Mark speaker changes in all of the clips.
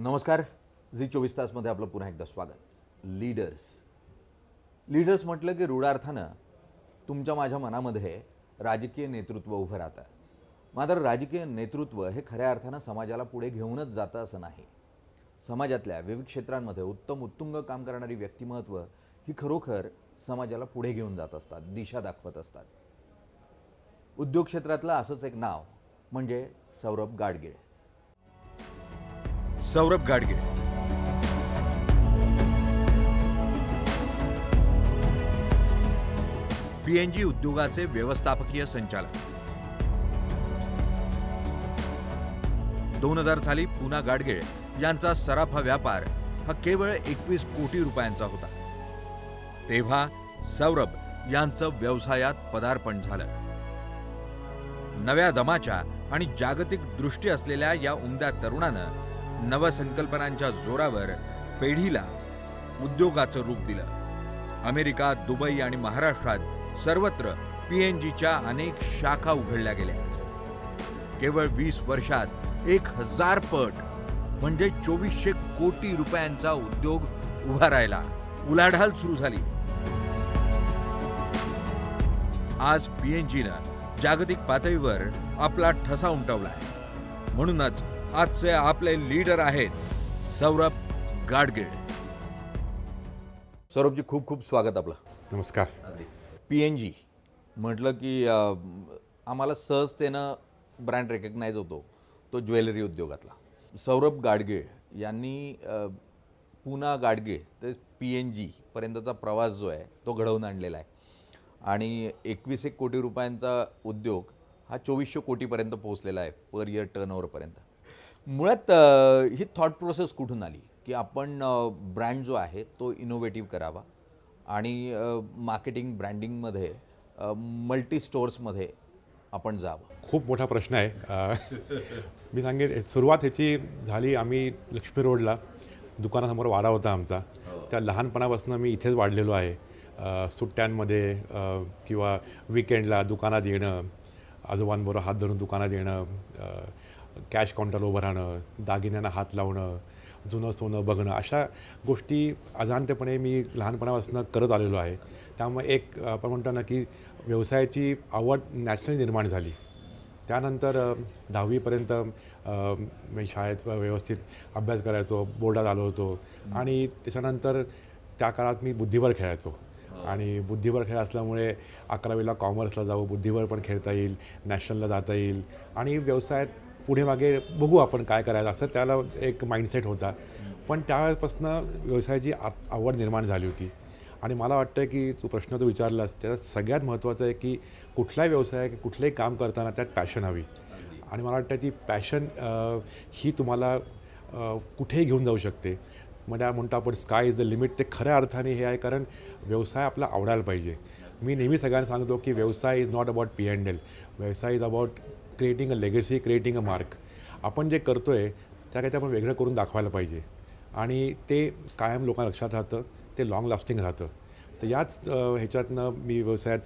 Speaker 1: नमस्कार. झी 24 तासमध्ये आपलं पुन्हा एकदा स्वागत. लीडर्स म्हटलं की रूढार्थानं तुमच्या माझ्या मनामध्ये राजकीय नेतृत्व उभं राहतं. मात्र राजकीय नेतृत्व हे खऱ्या अर्थानं समाजाला पुढे घेऊनच जातं असं नाही. समाजातल्या विविध क्षेत्रांमध्ये उत्तुंग काम करणारी व्यक्तिमत्व ही खरोखर समाजाला पुढे घेऊन जात असतात, दिशा दाखवत असतात. उद्योग क्षेत्रातलं असंच एक नाव म्हणजे सौरभ गाडगीळ. सौरभ गाडगीळ पीएनजी उद्योगाचे व्यवस्थापकीय संचालक. 2000 साली पूना गाडगीळ यांचा सराफा व्यापार हा केवळ 21 कोटी रुपयांचा होता. तेव्हा सौरभ यांचं व्यवसायात पदार्पण झालं. नव्या दमाच्या आणि जागतिक दृष्टी असलेल्या या उमद्या तरुणानं नवसंकल्पनांच्या जोरावर पेढीला उद्योगाचं रूप दिलं. अमेरिका, दुबई आणि महाराष्ट्रात सर्वत्र पीएनजीच्या अनेक शाखा उघडल्या गेल्या. केवळ 20 वर्षात 1000 पट म्हणजे 2400 कोटी रुपयांचा उद्योग उभा राहिला. उलाढाल सुरू झाली. आज पीएनजीनं जागतिक पातळीवर आपला ठसा उमटवलाय. म्हणूनच आजचे आपले लीडर आहेत सौरभ गाडगीळ. सौरभजी, खूप खूप स्वागत आपलं.
Speaker 2: नमस्कार.
Speaker 1: पीएनजी म्हटलं की आम्हाला सहजतेनं ब्रँड रेकग्नाइज होतो तो ज्वेलरी उद्योगातला. सौरभ गाडगीळ यांनी पूना गाडगीळ ते पीएनजी पर्यंतचा प्रवास जो आहे तो घडवून आणलेला आहे. आणि 21 कोटी रुपयांचा उद्योग हा 2400 कोटीपर्यंत पोहोचलेला आहे पर इयर टर्नओव्हरपर्यंत. मुळात ही थॉट प्रोसेस कुठून आली की आपण ब्रँड जो आहे तो इनोव्हेटिव्ह करावा आणि मार्केटिंग ब्रँडिंगमध्ये मल्टी स्टोर्समध्ये आपण जावं?
Speaker 2: खूप मोठा प्रश्न आहे. मी सांगेन सुरुवात ह्याची झाली, आम्ही लक्ष्मी रोडला दुकानासमोर वाडा होता आमचा. त्या लहानपणापासून मी इथेच वाढलेलो आहे. सुट्ट्यांमध्ये किंवा विकेंडला दुकानात येणं, आजोबांबरोबर हात धरून दुकानात येणं, कॅश काउंटरला उभं राहणं, दागिन्यांना हात लावणं, जुनं सोनं बघणं, अशा गोष्टी अजाणतेपणे मी लहानपणापासून करत आलेलो आहे. त्यामुळे एक आपण म्हणतो ना की व्यवसायाची आवड नॅचरली निर्माण झाली. त्यानंतर 10वीपर्यंत मी शाळेत व्यवस्थित अभ्यास करायचो, बोर्डात आलो होतो. आणि त्याच्यानंतर त्या काळात मी बुद्धिबळ खेळायचो. आणि बुद्धिबळ खेळ असल्यामुळे 11वीला कॉमर्सला जाऊ, बुद्धिबळ पण खेळता येईल, नॅशनलला जाता येईल आणि व्यवसायात पुढे मागे बघू आपण काय करायचं, असं त्याला एक माइंडसेट होता. पण त्यावेळेपासून व्यवसायाची आवड निर्माण झाली होती. आणि मला वाटतं की तू प्रश्न तो विचारलास, त्यात सगळ्यात महत्त्वाचं आहे की कुठलाही व्यवसाय, कुठलंही काम करताना त्यात पॅशन हवी. आणि मला वाटतं ती पॅशन ही तुम्हाला कुठेही घेऊन जाऊ शकते. म्हणजे म्हणतो आपण स्काय इज द लिमिट, ते खऱ्या अर्थाने हे आहे. कारण व्यवसाय आपला आवडायला पाहिजे. मी नेहमी सगळ्यांना सांगतो की व्यवसाय इज नॉट अबाउट P&L. व्यवसाय is about creating a legacy, creating a mark. आपण जे करतो आहे त्या काही आपण वेगळं करून दाखवायला पाहिजे आणि ते कायम लोकांना लक्षात राहतं, ते लॉंग लास्टिंग राहतं. तर याच ह्याच्यातनं मी व्यवसायात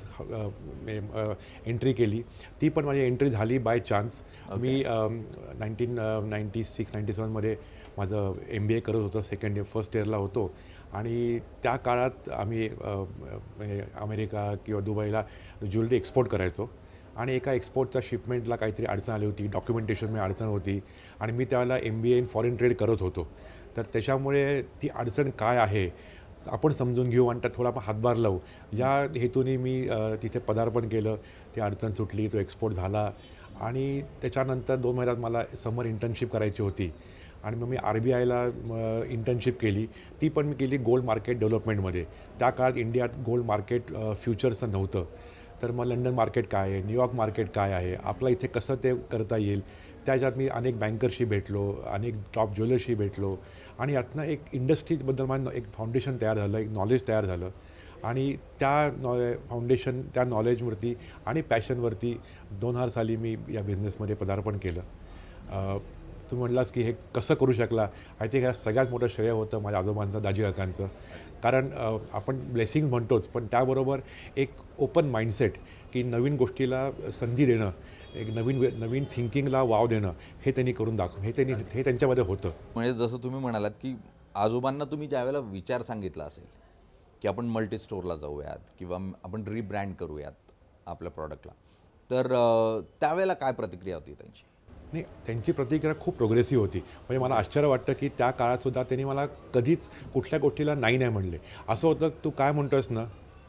Speaker 2: एंट्री केली. ती पण माझी एंट्री झाली बाय चान्स. मी 1996-97मध्ये माझं MBA करत होतो. सेकंड इयर फर्स्ट इयरला होतो. आणि त्या काळात आम्ही अमेरिका किंवा दुबईला ज्वेलरी एक्सपोर्ट करायचो. आणि एका एक्सपोर्टच्या शिपमेंटला काहीतरी अडचण आली होती, डॉक्युमेंटेशनमध्ये अडचण होती. आणि मी त्यावेळेला MBA इन फॉरेन ट्रेड करत होतो. तर त्याच्यामुळे ती अडचण काय आहे आपण समजून घेऊ आणि त्यात थोडा आपण हातभार लावू, या हेतूने मी तिथे पदार्पण केलं. ती अडचण सुटली, तो एक्सपोर्ट झाला. आणि त्याच्यानंतर 2 महिन्यात मला समर इंटर्नशिप करायची होती. आणि मग मी RBIला इंटर्नशिप केली. ती पण मी केली गोल्ड मार्केट डेव्हलपमेंटमध्ये. त्या काळात इंडियात गोल्ड मार्केट फ्युचर्सचं नव्हतं. तर मग लंडन मार्केट काय आहे, न्यूयॉर्क मार्केट काय आहे, आपलं इथे कसं ते करता येईल, त्याच्यात मी अनेक बँकरशी भेटलो, अनेक टॉप ज्वेलर्सशी भेटलो. आणि यातनं एक इंडस्ट्रीबद्दल माझं एक फाउंडेशन तयार झालं, एक नॉलेज तयार झालं. आणि त्या फाउंडेशन, त्या नॉलेजवरती आणि पॅशनवरती 2000 साली मी या बिझनेसमध्ये पदार्पण केलं. तुम्ही म्हटलास की हे कसं करू शकला, आय थिंक ह्या सगळ्यात मोठं श्रेय होतं माझ्या आजोबांचं, दाजी काकांचं. कारण आपण ब्लेसिंग्स म्हणतोच, पण त्याबरोबर एक ओपन माइंडसेट की नवीन गोष्टीला संधी देणं, एक नवीन थिंकिंगला वाव देणं, हे त्यांनी करून हे त्यांच्यामध्ये होतं.
Speaker 1: म्हणजे जसं तुम्ही म्हणालात की आजोबांना तुम्ही ज्यावेळेला विचार सांगितला असेल की आपण मल्टी स्टोअरला जाऊयात किंवा आपण रिब्रँड करूयात आपल्या प्रॉडक्टला, तर त्यावेळेला काय प्रतिक्रिया होती त्यांची?
Speaker 2: नाही, त्यांची प्रतिक्रिया खूप प्रोग्रेसिव्ह होती. म्हणजे मला आश्चर्य वाटतं की त्या काळातसुद्धा त्यांनी मला कधीच कुठल्या गोष्टीला नाही नाही म्हणले. असं होतं, तू काय म्हणतो आहेस ना,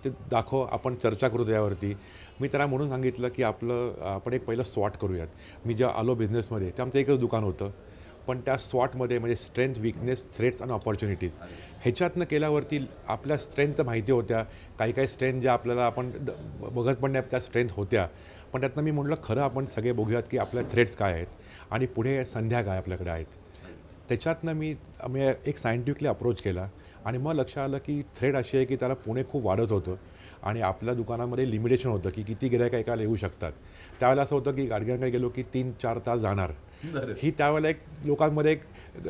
Speaker 2: ते दाखव, आपण चर्चा करू त्यावरती. मी त्यांना म्हणून सांगितलं की आपण एक पहिलं स्वॉट करूयात. मी जेव्हा आलो बिझनेसमध्ये तेव्हा आमचं एकच दुकान होतं, पण त्या स्वॉटमध्ये म्हणजे स्ट्रेंथ, विकनेस, थ्रेट्स आणि ऑपॉर्च्युनिटीज ह्याच्यातनं केल्यावरती आपल्या स्ट्रेंथ माहिती होत्या. काही स्ट्रेंथ ज्या आपल्याला आपण बघत पण नाही त्या स्ट्रेंथ होत्या, पण त्यातनं मी म्हटलं खरं आपण सगळे बघूयात की आपल्या थ्रेट्स काय आहेत आणि पुढे संध्या काय आपल्याकडे आहेत. त्याच्यातनं मी एक सायंटिफिकली अप्रोच केला आणि मग लक्षात आलं की थ्रेड अशी आहे की त्याला पुणे खूप वाढत होतं आणि आपल्या दुकानामध्ये लिमिटेशन होतं की किती गिऱ्हाईक एकाला येऊ शकतात. त्यावेळेला असं होतं की गाडग्यांकडे गेलो की 3-4 तास जाणार, ही त्यावेळेला एक लोकांमध्ये एक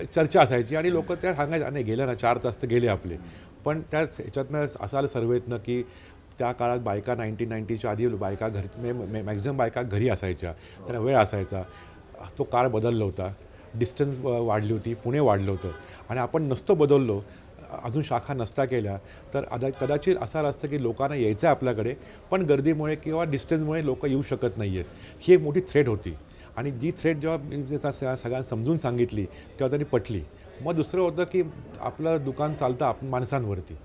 Speaker 2: चर्चा असायची आणि लोक त्या सांगायचं नाही गेलं ना 4 तास तर गेले आपले. पण त्याच ह्याच्यातनं असं आलं सर्वेतनं की त्या काळात बायका 1990च्या आधी बायका घरी मॅक्झिमम बायका घरी असायच्या, त्यांना वेळ असायचा. तो काळ बदलला होता, डिस्टन्स वाढली होती, पुणे वाढलं होतं आणि आपण नसतो बदललो, अजून शाखा नसता केल्या तर कदाचित असं असतं की लोकांना यायचं आहे आपल्याकडे, पण गर्दीमुळे किंवा डिस्टन्समुळे लोक येऊ शकत नाही आहेत. ही एक मोठी थ्रेट होती आणि जी थ्रेट जेव्हा सगळ्यांना समजून सांगितली तेव्हा त्यांनी पटली. मग दुसरं होतं की आपलं दुकान चालतं माणसांवरती,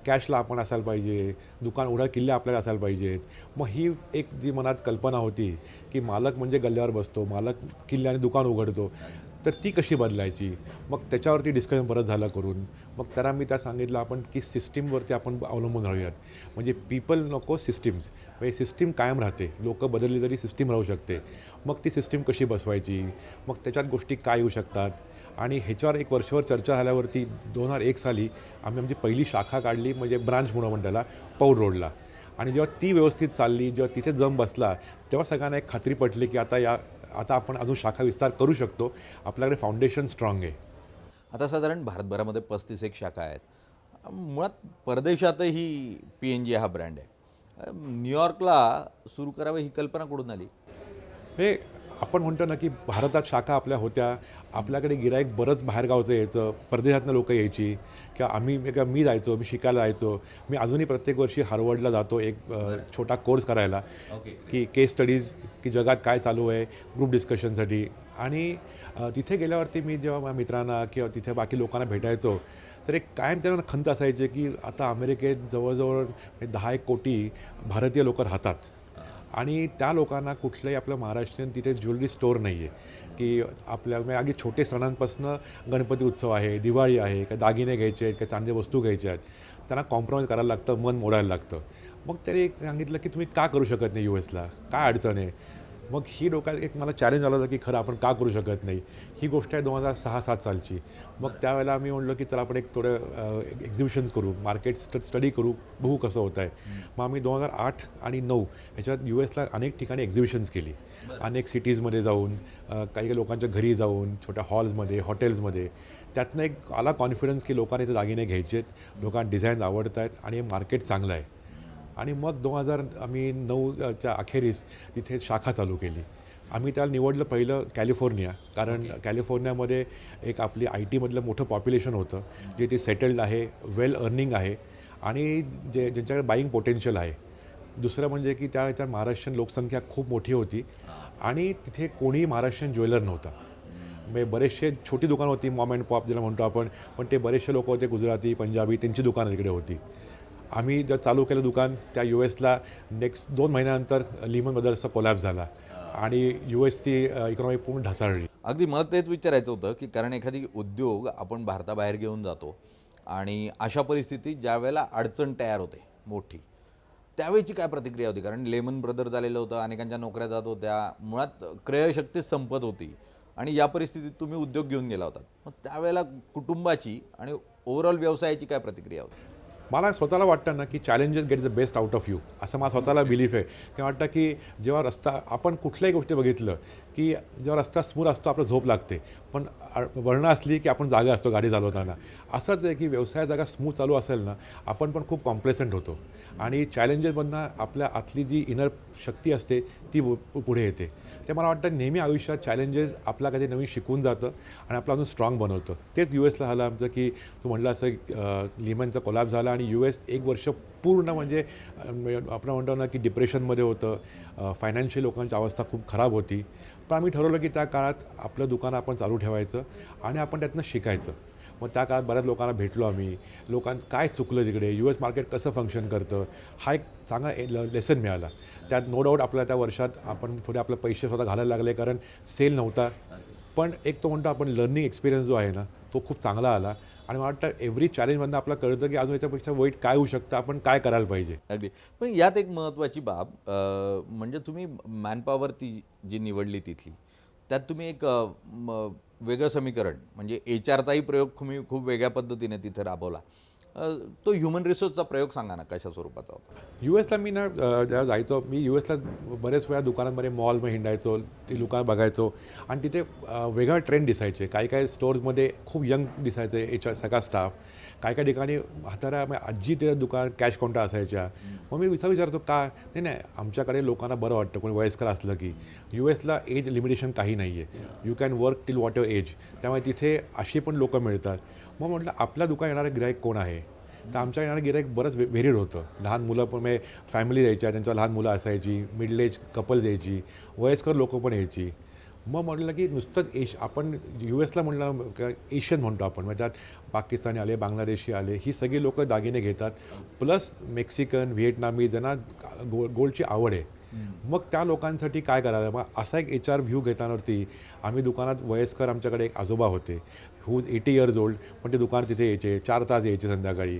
Speaker 2: कॅशला आपण असायला पाहिजे, दुकान उघडा किल्ले आपल्याला असायला पाहिजेत. मग ही एक जी मनात कल्पना होती की मालक म्हणजे गल्ल्यावर बसतो, मालक किल्ल्याने दुकान उघडतो, तर ती कशी बदलायची. मग त्याच्यावरती डिस्कशन बरंच झालं करून. मग त्यांना मी त्या सांगितलं आपण की सिस्टीमवरती आपण अवलंबून राहूयात. म्हणजे पीपल नको सिस्टीम्स, म्हणजे सिस्टीम कायम राहते, लोकं बदलली तरी सिस्टीम राहू शकते. मग ती सिस्टीम कशी बसवायची, मग त्याच्यात गोष्टी काय येऊ शकतात. आणि ह्याच्यावर एक वर्षभर चर्चा झाल्यावरती 2001 साली आम्ही आमची पहिली शाखा काढली, म्हणजे ब्रांच म्हणून आपण त्याला, पौड रोडला. आणि जेव्हा ती व्यवस्थित चालली, जेव्हा तिथे जम बसला, तेव्हा सगळ्यांना एक खात्री पटली की आता आपण अजून शाखा विस्तार करू शकतो, आपल्याकडे फाउंडेशन स्ट्रॉंग आहे.
Speaker 1: आता साधारण भारतभरामध्ये 35 शाखा आहेत. मुळात परदेशातही PNG हा ब्रँड आहे. न्यूयॉर्कला सुरू करावं ही कल्पना कुठून आली?
Speaker 2: हे आपण म्हणतो ना की भारतात शाखा आपल्या होत्या, आपल्याकडे गिराईक बरंच बाहेरगावचं यायचं, परदेशातनं लोकं यायची किंवा मी जायचो, मी शिकायला जायचो. मी अजूनही प्रत्येक वर्षी हार्वर्डला जातो एक छोटा कोर्स करायला की केस स्टडीज, की जगात काय चालू आहे, ग्रुप डिस्कशनसाठी. आणि तिथे गेल्यावरती मी जेव्हा माझ्या मित्रांना किंवा तिथे बाकी लोकांना भेटायचो, तर एक कायम त्यांना खंत असायची की आता अमेरिकेत जवळजवळ 10-1 कोटी भारतीय लोकं राहतात आणि त्या लोकांना कुठलंही आपलं महाराष्ट्रीयन तिथे ज्वेलरी स्टोअर नाही आहे की आपल्या अगदी छोटे सणांपासून गणपती उत्सव आहे, दिवाळी आहे, काय दागिने घ्यायचे आहेत, काय चांदी वस्तू घ्यायच्या आहेत, त्यांना कॉम्प्रोमाइज करायला लागतं, मन मोडायला लागतं. मग त्यांनी सांगितलं की तुम्ही का करू शकत नाही US ला, काय अडचण आहे. मग ही डोक्यात एक मला चॅलेंज आलं होतं की खरं आपण का करू शकत नाही. ही गोष्ट आहे 2006-07 सालची. मग त्यावेळेला आम्ही म्हणलो की चला आपण एक थोडं एक्झिबिशन्स करू, मार्केट स्टडी करू, बघू कसं होत आहे. मग आम्ही 2008 आणि 2009 ह्याच्यात US ला अनेक ठिकाणी एक्झिबिशन्स केली, अनेक सिटीजमध्ये जाऊन, काही लोकांच्या घरी जाऊन, छोट्या हॉल्समध्ये, हॉटेल्समध्ये. त्यातनं एक आला कॉन्फिडन्स की लोकांनी ते दागिने घ्यायचे आहेत, लोकांना डिझाईन आवडत आहेत आणि हे मार्केट चांगलं आहे. आणि मग 2009च्या अखेरीस तिथे शाखा चालू केली. आम्ही त्याला निवडलं पहिलं कॅलिफोर्निया, कारण कॅलिफोर्नियामध्ये एक आपली IT मधलं मोठं पॉप्युलेशन होतं, जे ते सेटल्ड आहे, वेल अर्निंग आहे आणि ज्यांच्याकडे बाईंग पोटेन्शियल आहे. दुसरं म्हणजे की त्या महाराष्ट्रीयन लोकसंख्या खूप मोठी होती आणि तिथे कोणीही महाराष्ट्रीयन ज्वेलर नव्हता. म्हणजे बरेचसे छोटी दुकानं होती, मॉम अँड पॉप ज्याला म्हणतो आपण, पण ते बरेचसे लोक होते गुजराती, पंजाबी, त्यांची दुकानं तिकडे होती. आम्ही जर चालू केलं दुकान, त्या US ला नेक्स्ट 2 महिन्यानंतर लिमन ब्रदर्सचा कोलॅप्स झाला आणि USची इकॉनॉमी पूर्ण ढासळली.
Speaker 1: अगदी मला तेच विचारायचं होतं की कारण एखादी उद्योग आपण भारताबाहेर घेऊन जातो आणि अशा परिस्थितीत ज्या वेळेला अडचण तयार होते मोठी, त्यावेळीची काय प्रतिक्रिया होती? कारण लेमन ब्रदर्स झालेलं होतं, अनेकांच्या नोकऱ्या जात होत्या, मुळात क्रयशक्तीच संपत होती आणि या परिस्थितीत तुम्ही उद्योग घेऊन गेला होता. मग त्यावेळेला कुटुंबाची आणि ओव्हरऑल व्यवसायाची काय प्रतिक्रिया होती?
Speaker 2: मला स्वतःला वाटतं ना की challenges get the best out of you, असं मला स्वतःला बिलीफ आहे. किंवा वाटतं की जेव्हा आपण कुठल्याही गोष्टी बघितलं की जेव्हा रस्ता स्मूथ असतो आपलं झोप लागते, पण वळणं असली की आपण जागा असतो गाडी चालवताना. असंच आहे की व्यवसाय जागा स्मूथ चालू असेल ना, आपण पण खूप कॉम्प्लेसंट होतो आणि चॅलेंजेसमधनं आपल्या आतली जी इनर शक्ती असते ती पुढे येते. ते मला वाटतं नेहमी आयुष्यात चॅलेंजेस आपला कधी नवीन शिकून जातं आणि आपला अजून स्ट्रॉंग बनवतं. तेच US ला झालं आमचं, की तू म्हटलं असं लिमनचा कोलॅप्स झाला आणि US 1 वर्ष पूर्ण म्हणजे आपण म्हणतो ना की डिप्रेशनमध्ये होतं. फायनान्शियल लोकांची अवस्था खूप खराब होती. पण आम्ही ठरवलं की त्या काळात आपलं दुकान आपण चालू ठेवायचं आणि आपण त्यातनं शिकायचं. मग त्या काळात बऱ्याच लोकांना भेटलो आम्ही. काय चुकलं तिकडे, US मार्केट कसं फंक्शन करतं, हा एक चांगला लेसन मिळाला. त्यात नो डाऊट आपल्याला त्या वर्षात आपण थोडे आपले पैसे स्वतः घालायला लागले, कारण सेल नव्हता. पण एक तो म्हणतो आपण लर्निंग एक्सपिरियन्स जो आहे ना, तो खूप चांगला आला आणि मला वाटतं एव्हरी चॅलेंजमधनं आपल्याला कळतं की अजून याच्यापेक्षा वाईट काय होऊ शकतं, आपण काय करायला पाहिजे.
Speaker 1: अगदी. पण यात एक महत्त्वाची बाब म्हणजे तुम्ही मॅनपॉवर ती जी निवडली तिथली, त्यात तुम्ही एक वेगळं समीकरण म्हणजे HRचाही प्रयोग तुम्ही खूप वेगळ्या पद्धतीने तिथे राबवला. तो ह्युमन रिसोर्सचा प्रयोग सांगा ना, कशा स्वरूपाचा होता?
Speaker 2: US ला मी ना जेव्हा जायचो मी US ला बरेच वेळा दुकानांमध्ये मॉलमध्ये हिंडायचो, ती दुकानं बघायचो आणि तिथे वेगळा ट्रेंड दिसायचे. काही काही स्टोर्समध्ये खूप यंग दिसायचे HR सगळा स्टाफ. काही ठिकाणी म्हाताऱ्या आजी ते दुकान कॅश काउंटर असायच्या. मग मी विचारतो का? नाही नाही, आमच्याकडे लोकांना बरं वाटतं कोणी वयस्कर असलं की. US ला एज लिमिटेशन काही नाही आहे. You can work till what your age. त्यामुळे तिथे अशी पण लोकं मिळतात. मग म्हटलं आपल्या दुकान येणारं गिराईक कोण आहे? तर आमच्या येणारं गिराईक बरंच व्हेरिड होतं. लहान मुलं पण म्हणजे फॅमिली यायच्या, त्यांच्या लहान मुलं असायची, मिडल एज कपल यायची, वयस्कर लोकं पण यायची. मग म्हटलं की नुसतंच आपण US ला म्हटलं एशियन म्हणतो आपण, म्हणजे त्यात पाकिस्तानी आले, बांगलादेशी आले, ही सगळी लोकं दागिने घेतात. प्लस मेक्सिकन, व्हिएटनामी ज्यांना गोल्डची आवड आहे. मग त्या लोकांसाठी काय करायला, मग असा एक HR व्ह्यू घेतानावरती आम्ही दुकानात वयस्कर आमच्याकडे एक आजोबा होते हू 80 इयर्स ओल्ड, पण ते दुकान तिथे यायचे 4 तास यायचे संध्याकाळी.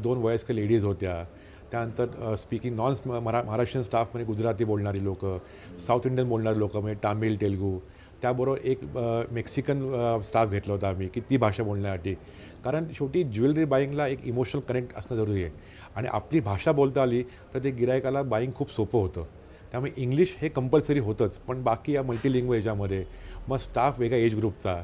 Speaker 2: 2 वयस्कर लेडीज होत्या. त्यानंतर स्पीकिंग महाराष्ट्रीयन स्टाफ म्हणजे गुजराती बोलणारी लोकं, साऊथ इंडियन बोलणारी लोकं म्हणजे तामिळ, तेलुगू. त्याबरोबर एक मेक्सिकन स्टाफ घेतला होता आम्ही की ती भाषा बोलण्यासाठी. कारण शेवटी ज्वेलरी बाईंगला एक इमोशनल कनेक्ट असणं जरुरी आहे आणि आपली भाषा बोलता आली तर ते गिरायकाला बाईंग खूप सोपं होतं. त्यामुळे इंग्लिश हे कंपल्सरी होतंच, पण बाकी या मल्टीलिंग्वेज यामध्ये मग स्टाफ वेगळ्या एज ग्रुपचा,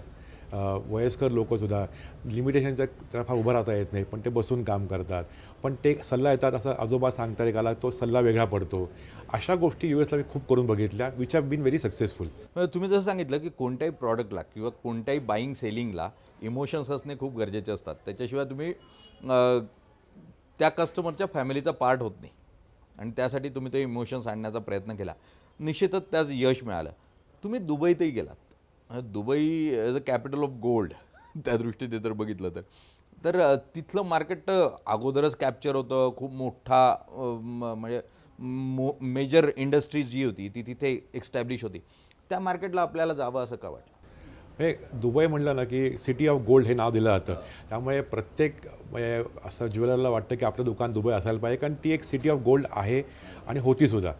Speaker 2: वयस्कर लोकंसुद्धा लिमिटेशनच्या त्यांना फार उभं राहता येत नाही, पण ते बसून काम करतात. पण ते सल्ला येतात असं आजोबा सांगतात एकाला, तो सल्ला वेगळा पडतो. अशा गोष्टी US ला मी खूप करून बघितल्या, which have been very successful.
Speaker 1: तुम्ही जसं सांगितलं की कोणत्याही प्रॉडक्टला किंवा कोणत्याही बाईंग सेलिंगला इमोशन्स असणे खूप गरजेचे असतात. त्याच्याशिवाय तुम्ही त्या कस्टमरच्या फॅमिलीचा पार्ट होत नाही आणि त्यासाठी तुम्ही ते इमोशन्स आणण्याचा प्रयत्न केला. निश्चितच त्याच यश मिळालं. तुम्ही दुबईतही गेलात. Dubai as a capital of gold त्या दृष्टीने जर बघितलं तर तिथलं मार्केट अगोदरच कॅप्चर होतं. खूप मोठा म्हणजे मेजर इंडस्ट्रीज जी होती ती तिथे एक्स्टॅब्लिश होती. त्या मार्केटला आपल्याला जावं असं का वाटलं?
Speaker 2: हे दुबई म्हटलं ना की सिटी ऑफ गोल्ड हे नाव दिलं जातं. त्यामुळे प्रत्येक असं ज्वेलरला वाटतं की आपलं दुकान दुबई असायला पाहिजे, कारण ती एक सिटी ऑफ गोल्ड आहे आणि होतीसुद्धा.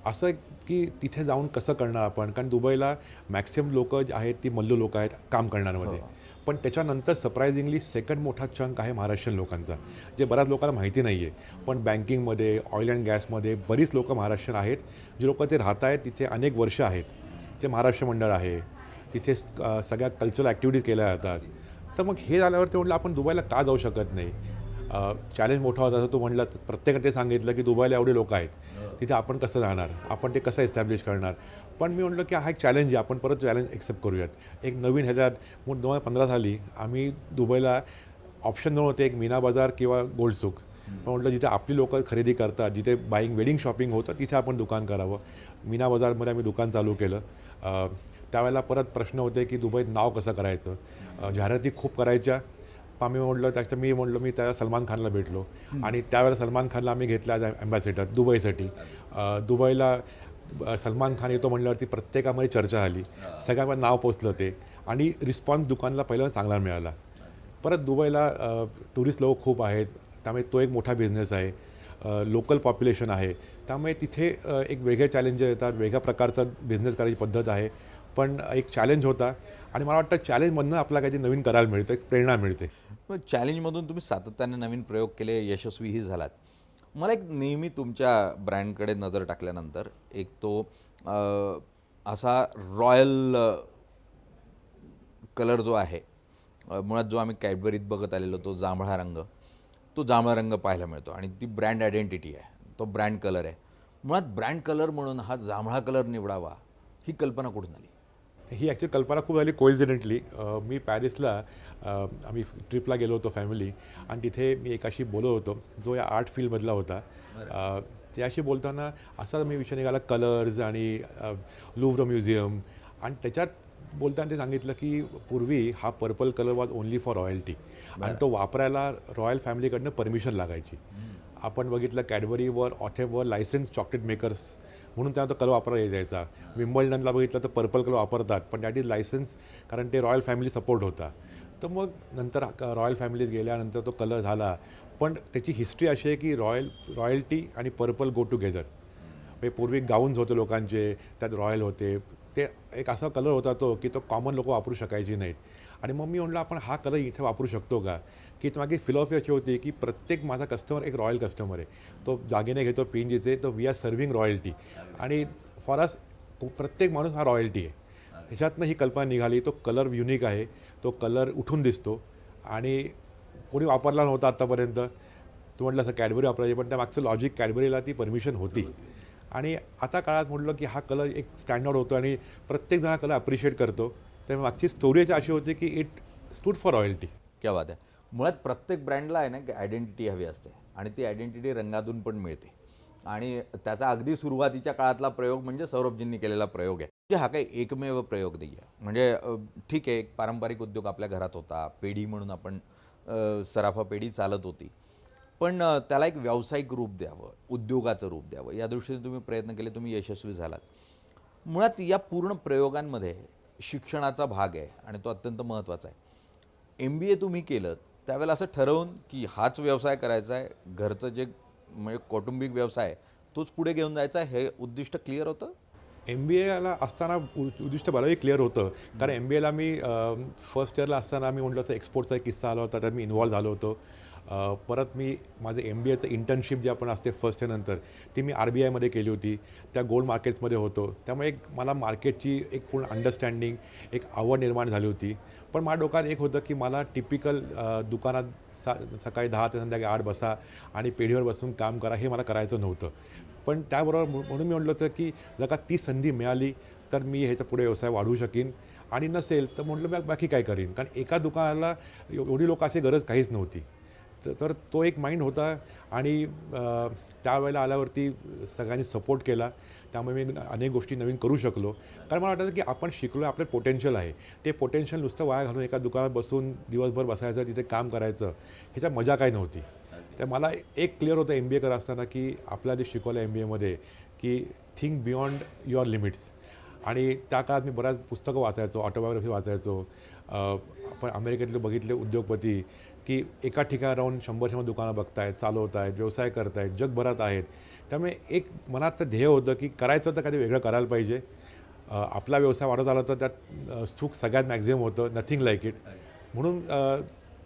Speaker 2: असं की तिथे जाऊन कसं करणार आपण, कारण दुबईला मॅक्सिमम लोकं जे आहेत ती मल्लू लोकं आहेत काम करणाऱ्यामध्ये. पण त्याच्यानंतर सरप्रायझिंगली सेकंड मोठा चंक आहे महाराष्ट्रीयन लोकांचा, जे बऱ्याच लोकांना माहिती नाही आहे. पण बँकिंगमध्ये, ऑइल अँड गॅसमध्ये बरीच लोकं महाराष्ट्रीयन आहेत. जी लोकं ते राहत आहेत तिथे अनेक वर्ष आहेत. ते महाराष्ट्र मंडळ आहे, तिथे सगळ्या कल्चरल ॲक्टिव्हिटीज केल्या जातात. तर मग हे झाल्यावरती म्हटलं आपण दुबईला का जाऊ शकत नाही. चॅलेंज मोठा होता असं तू म्हटलं, तर प्रत्येकाने ते सांगितलं की दुबईला एवढे लोकं आहेत, तिथे आपण कसं जाणार, आपण ते कसं एस्टॅब्लिश करणार. पण मी म्हटलं की हा एक चॅलेंज आहे, आपण परत चॅलेंज एक्सेप्ट करूयात. एक नवीन ह्याच्यात मग 2015 साली आम्ही दुबईला ऑप्शन दोन होते, एक मीना बाजार किंवा गोल्ड सूक. पण म्हटलं जिथे आपली लोकं खरेदी करतात, जिथे बाईंग वेडिंग शॉपिंग होतं, तिथे आपण दुकान करावं. मीना बाजारमध्ये आम्ही दुकान चालू केलं. त्यावेळेला परत प्रश्न होते की दुबईत नाव कसं करायचं. जाहिराती खूप करायच्या. आम्ही म्हटलं मी त्या सलमान खानला भेटलो आणि त्यावेळेला सलमान खानला आम्ही घेतला ॲज ॲम्बॅसेडर दुबईसाठी. दुबईला सलमान खान येतो म्हटल्यावरती प्रत्येकामध्ये चर्चा झाली, सगळ्यांमध्ये नाव पोचलं ते आणि रिस्पॉन्स दुकानला पहिल्यांदा चांगला मिळाला. परत दुबईला टुरिस्ट लोक खूप आहेत, त्यामुळे तो एक मोठा बिझनेस आहे. लोकल पॉप्युलेशन आहे, त्यामुळे तिथे एक वेगळे चॅलेंजेस येतात, वेगळ्या प्रकारचा बिझनेस करायची पद्धत आहे. पण एक चॅलेंज होता आणि मला वाटतं चॅलेंजमधनं आपल्याला काहीतरी नवीन करायला मिळतं, एक प्रेरणा मिळते.
Speaker 1: मग चॅलेंजमधून तुम्ही सातत्याने नवीन प्रयोग केले, यशस्वीही झालात. मला एक नेहमी तुमच्या ब्रँडकडे नजर टाकल्यानंतर एक तो असा रॉयल कलर जो आहे, मुळात जो आम्ही कॅडबरीत बघत आलेलो तो जांभळा रंग पाहायला मिळतो आणि ती ब्रँड आयडेंटिटी आहे, तो ब्रँड कलर आहे. मुळात ब्रँड कलर म्हणून हा जांभळा कलर निवडावा, ही कल्पना कुठून आली?
Speaker 2: ही ॲक्च्युली कल्पना खूप झाली कोइन्सिडेंटली. मी पॅरिसला आम्ही ट्रिपला गेलो होतो फॅमिली, आणि तिथे मी एकाशी बोलत होतो जो या आर्ट फील्डमधला होता. त्याशी बोलताना असा मी विषय निघाला कलर्स आणि लुव्र म्युझियम, आणि त्याच्यात बोलताना ते सांगितलं की पूर्वी हा purple colour was only for royalty, आणि तो वापरायला रॉयल फॅमिलीकडनं परमिशन लागायची. आपण बघितलं कॅडबरीवर ऑथेवर लायसन्स चॉकलेट मेकर्स म्हणून त्यांना तो कलर वापरता यायचा. विम्बल्डनला बघितलं तर पर्पल कलर वापरतात, पण दॅट इज लायसन्स, कारण ते रॉयल फॅमिली सपोर्ट होता. तर मग नंतर रॉयल फॅमिलीज गेल्यानंतर तो कलर झाला, पण त्याची हिस्ट्री अशी आहे की रॉयल्टी आणि पर्पल गो टुगेदर. म्हणजे पूर्वी गाऊन्स होते लोकांचे, त्यात रॉयल होते, ते एक असा कलर होता तो की तो कॉमन लोक वापरू शकायची नाहीत. आणि मग मी म्हटलं आपण हा कलर इथे वापरू शकतो का, की मागे फिलॉसॉफी अशी होती की प्रत्येक माझा कस्टमर एक रॉयल कस्टमर आहे. तो जागेने घेतो पीएनजीचे, तर वी आर सर्विंग रॉयल्टी, आणि फॉर अस प्रत्येक माणूस हा रॉयल्टी आहे. ह्याच्यातनं ही कल्पना निघाली. तो कलर युनिक आहे, तो कलर उठून दिसतो, आणि कोणी वापरला नव्हता आत्तापर्यंत. तू म्हटलं असं कॅडबरी वापरायची, पण त्या मागचं लॉजिक कॅडबरीला ती परमिशन होती. आणि आता काळात म्हटलं की हा कलर एक स्टँडआउट होतो आणि प्रत्येकजण हा कलर अप्रिशिएट करतो. तर मागची स्टोरी अशी होती की इट स्टूड फॉर रॉयल्टी.
Speaker 1: क्या बात आहे. मुळात प्रत्येक ब्रँडला आहे ना की आयडेंटिटी हवी असते, आणि ती आयडेंटिटी रंगातून पण मिळते. आणि त्याचा अगदी सुरुवातीच्या काळातला प्रयोग म्हणजे सौरभजींनी केलेला प्रयोग आहे. म्हणजे हा काही एकमेव प्रयोग नाही आहे. म्हणजे ठीक आहे, एक पारंपरिक उद्योग आपल्या घरात होता, पेढी म्हणून आपण सराफा पेढी चालत होती, पण त्याला एक व्यावसायिक रूप द्यावं, उद्योगाचं रूप द्यावं, या दृष्टीने तुम्ही प्रयत्न केले, तुम्ही यशस्वी झालात. मुळात या पूर्ण प्रयोगांमध्ये शिक्षणाचा भाग आहे, आणि तो अत्यंत महत्त्वाचा आहे. MBA तुम्ही केलं त्यावेळेला असं ठरवून की हाच व्यवसाय करायचा आहे, घरचं जे म्हणजे कौटुंबिक व्यवसाय आहे तोच पुढे घेऊन जायचा आहे, हे उद्दिष्ट क्लिअर होतं?
Speaker 2: MBAला असताना उद्दिष्ट बरोबर क्लिअर होतं. कारण MBAला मी फर्स्ट इयरला असताना मी म्हटलं तर एक्सपोर्टचा एक किस्सा आला होता, त्यात मी इन्व्हॉल्व झालो होतो. परत मी माझं MBAचं इंटर्नशिप जे आपण असते फर्स्ट इयरनंतर, ती मी RBIमध्ये केली होती. त्या गोल्ड मार्केट्समध्ये होतो, त्यामुळे एक मला मार्केटची एक पूर्ण अंडरस्टँडिंग, एक आवड निर्माण झाली होती. पण माझ्या डोक्यात एक होतं की मला टिपिकल दुकानात सकाळी 10 ते संध्याकाळी 8 बसा आणि पेढीवर बसून काम करा, हे मला करायचं नव्हतं. पण त्याबरोबर म्हणून मी म्हटलं होतं की जर का ती संधी मिळाली तर मी ह्याच्या पुढे व्यवसाय वाढवू शकीन, आणि नसेल तर म्हटलं मी बाकी काय करीन. कारण एका दुकानाला एवढी लोकांची गरज काहीच नव्हती. तर तो एक माइंड होता, आणि त्यावेळेला आल्यावरती सगळ्यांनी सपोर्ट केला, त्यामुळे मी अनेक गोष्टी नवीन करू शकलो. कारण मला वाटतं की आपण शिकलो, आपलं पोटेन्शियल आहे, ते पोटेन्शियल नुसतं वाया घालून एका दुकानात बसून दिवसभर बसायचं, तिथे काम करायचं, ह्याच्यात मजा काही नव्हती. तर मला एक क्लिअर होतं MBA करत असताना की आपल्याला जे शिकवलं MBAमध्ये की थिंक बियॉन्ड युअर लिमिट्स. आणि त्या काळात मी बऱ्याच पुस्तकं वाचायचो, ऑटोबायोग्राफी वाचायचो. आपण अमेरिकेतले बघितले उद्योगपती की एका ठिकाणी राहून 100 दुकानं बघतायत, चालवत आहेत, व्यवसाय करतायत, जगभरात आहेत. त्यामुळे एक मनात तर ध्येय होतं की करायचं तर काही वेगळं करायला पाहिजे. आपला व्यवसाय वाढत आला तर त्यात सुख सगळ्यात मॅक्झिमम होतं, नथिंग लाईक इट. म्हणून